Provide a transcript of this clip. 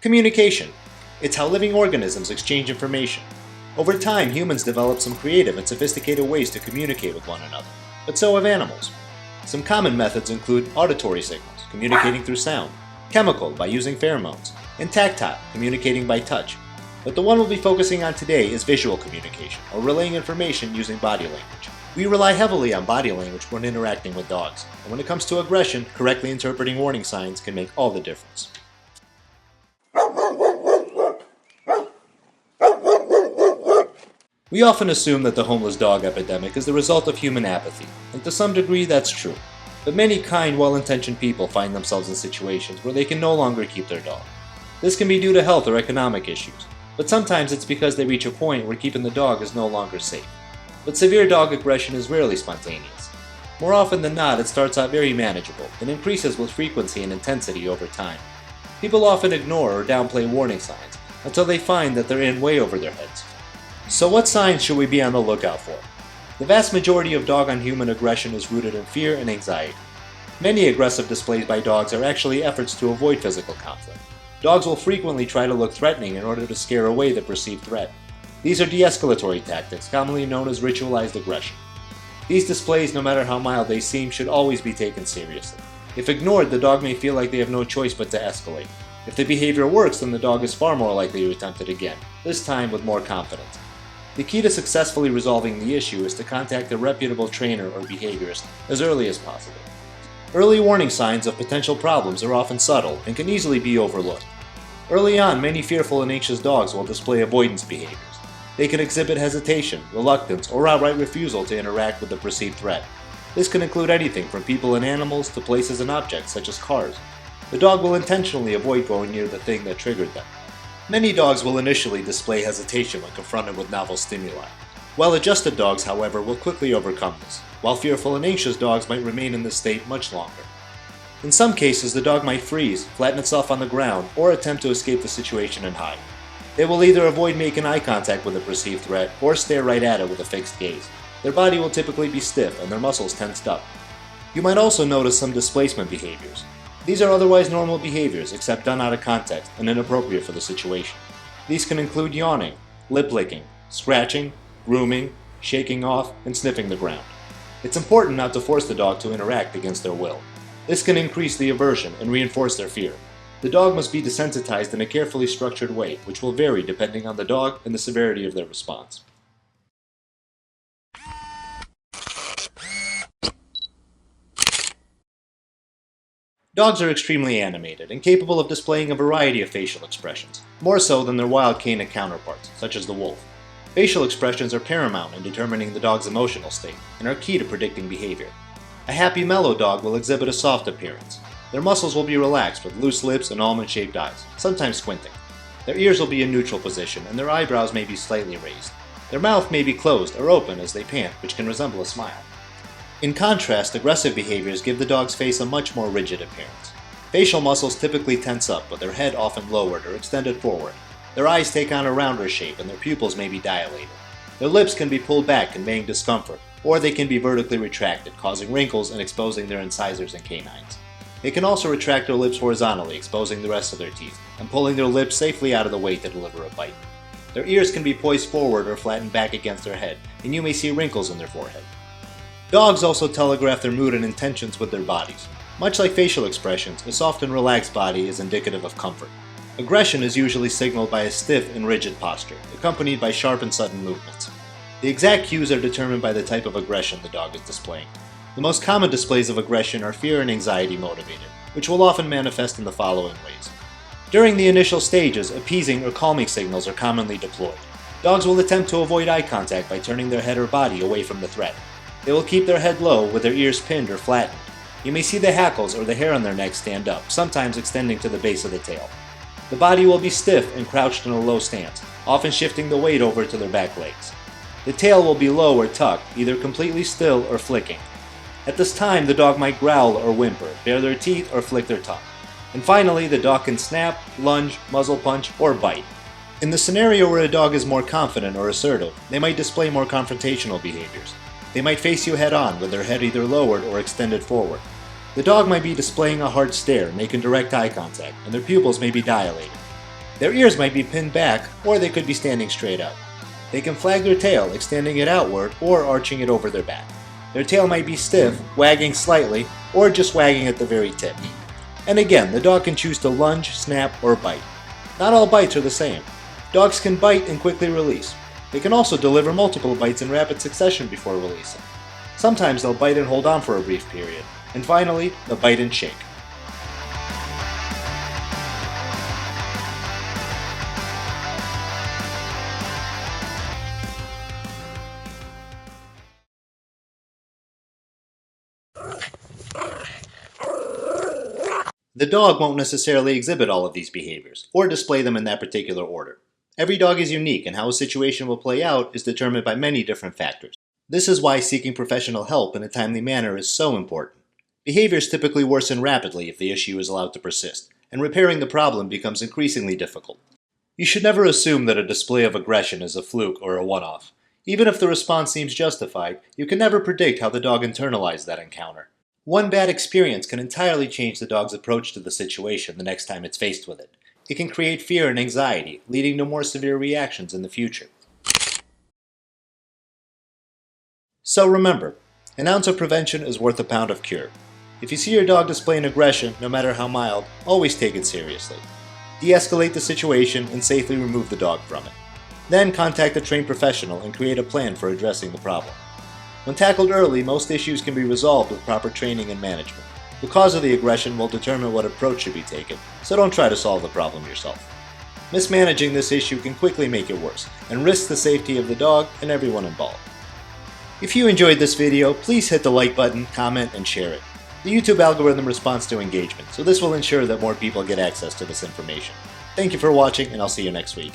Communication. It's how living organisms exchange information. Over time, humans developed some creative and sophisticated ways to communicate with one another, but so have animals. Some common methods include auditory signals, communicating through sound, chemical, by using pheromones, and tactile, communicating by touch. But the one we'll be focusing on today is visual communication, or relaying information using body language. We rely heavily on body language when interacting with dogs, and when it comes to aggression, correctly interpreting warning signs can make all the difference. We often assume that the homeless dog epidemic is the result of human apathy, and to some degree that's true. But many kind, well-intentioned people find themselves in situations where they can no longer keep their dog. This can be due to health or economic issues, but sometimes it's because they reach a point where keeping the dog is no longer safe. But severe dog aggression is rarely spontaneous. More often than not, it starts out very manageable, and increases with frequency and intensity over time. People often ignore or downplay warning signs until they find that they're in way over their heads. So what signs should we be on the lookout for? The vast majority of dog-on-human aggression is rooted in fear and anxiety. Many aggressive displays by dogs are actually efforts to avoid physical conflict. Dogs will frequently try to look threatening in order to scare away the perceived threat. These are de-escalatory tactics, commonly known as ritualized aggression. These displays, no matter how mild they seem, should always be taken seriously. If ignored, the dog may feel like they have no choice but to escalate. If the behavior works, then the dog is far more likely to attempt it again, this time with more confidence. The key to successfully resolving the issue is to contact a reputable trainer or behaviorist as early as possible. Early warning signs of potential problems are often subtle and can easily be overlooked. Early on, many fearful and anxious dogs will display avoidance behaviors. They can exhibit hesitation, reluctance, or outright refusal to interact with the perceived threat. This can include anything from people and animals to places and objects such as cars. The dog will intentionally avoid going near the thing that triggered them. Many dogs will initially display hesitation when confronted with novel stimuli. Well-adjusted dogs, however, will quickly overcome this, while fearful and anxious dogs might remain in this state much longer. In some cases, the dog might freeze, flatten itself on the ground, or attempt to escape the situation and hide. They will either avoid making eye contact with a perceived threat or stare right at it with a fixed gaze. Their body will typically be stiff and their muscles tensed up. You might also notice some displacement behaviors. These are otherwise normal behaviors except done out of context and inappropriate for the situation. These can include yawning, lip licking, scratching, grooming, shaking off, and sniffing the ground. It's important not to force the dog to interact against their will. This can increase the aversion and reinforce their fear. The dog must be desensitized in a carefully structured way, which will vary depending on the dog and the severity of their response. Dogs are extremely animated and capable of displaying a variety of facial expressions, more so than their wild canine counterparts, such as the wolf. Facial expressions are paramount in determining the dog's emotional state and are key to predicting behavior. A happy, mellow dog will exhibit a soft appearance. Their muscles will be relaxed with loose lips and almond-shaped eyes, sometimes squinting. Their ears will be in neutral position and their eyebrows may be slightly raised. Their mouth may be closed or open as they pant, which can resemble a smile. In contrast, aggressive behaviors give the dog's face a much more rigid appearance. Facial muscles typically tense up, with their head often lowered or extended forward. Their eyes take on a rounder shape and their pupils may be dilated. Their lips can be pulled back, conveying discomfort, or they can be vertically retracted, causing wrinkles and exposing their incisors and canines. They can also retract their lips horizontally, exposing the rest of their teeth, and pulling their lips safely out of the way to deliver a bite. Their ears can be poised forward or flattened back against their head, and you may see wrinkles in their forehead. Dogs also telegraph their mood and intentions with their bodies. Much like facial expressions, a soft and relaxed body is indicative of comfort. Aggression is usually signaled by a stiff and rigid posture, accompanied by sharp and sudden movements. The exact cues are determined by the type of aggression the dog is displaying. The most common displays of aggression are fear and anxiety motivated, which will often manifest in the following ways. During the initial stages, appeasing or calming signals are commonly deployed. Dogs will attempt to avoid eye contact by turning their head or body away from the threat. They will keep their head low with their ears pinned or flattened. You may see the hackles or the hair on their neck stand up, sometimes extending to the base of the tail. The body will be stiff and crouched in a low stance, often shifting the weight over to their back legs. The tail will be low or tucked, either completely still or flicking. At this time, the dog might growl or whimper, bare their teeth, or flick their tongue. And finally, the dog can snap, lunge, muzzle punch, or bite. In the scenario where a dog is more confident or assertive, they might display more confrontational behaviors. They might face you head-on with their head either lowered or extended forward. The dog might be displaying a hard stare, making direct eye contact, and their pupils may be dilated. Their ears might be pinned back, or they could be standing straight up. They can flag their tail, extending it outward or arching it over their back. Their tail might be stiff, wagging slightly, or just wagging at the very tip. And again, the dog can choose to lunge, snap, or bite. Not all bites are the same. Dogs can bite and quickly release. They can also deliver multiple bites in rapid succession before releasing. Sometimes they'll bite and hold on for a brief period. And finally, they'll bite and shake. The dog won't necessarily exhibit all of these behaviors, or display them in that particular order. Every dog is unique, and how a situation will play out is determined by many different factors. This is why seeking professional help in a timely manner is so important. Behaviors typically worsen rapidly if the issue is allowed to persist, and repairing the problem becomes increasingly difficult. You should never assume that a display of aggression is a fluke or a one-off. Even if the response seems justified, you can never predict how the dog internalized that encounter. One bad experience can entirely change the dog's approach to the situation the next time it's faced with it. It can create fear and anxiety, leading to more severe reactions in the future. So remember, an ounce of prevention is worth a pound of cure. If you see your dog displaying aggression, no matter how mild, always take it seriously. De-escalate the situation and safely remove the dog from it. Then contact a trained professional and create a plan for addressing the problem. When tackled early, most issues can be resolved with proper training and management. The cause of the aggression will determine what approach should be taken, so don't try to solve the problem yourself. Mismanaging this issue can quickly make it worse, and risk the safety of the dog and everyone involved. If you enjoyed this video, please hit the like button, comment, and share it. The YouTube algorithm responds to engagement, so this will ensure that more people get access to this information. Thank you for watching, and I'll see you next week.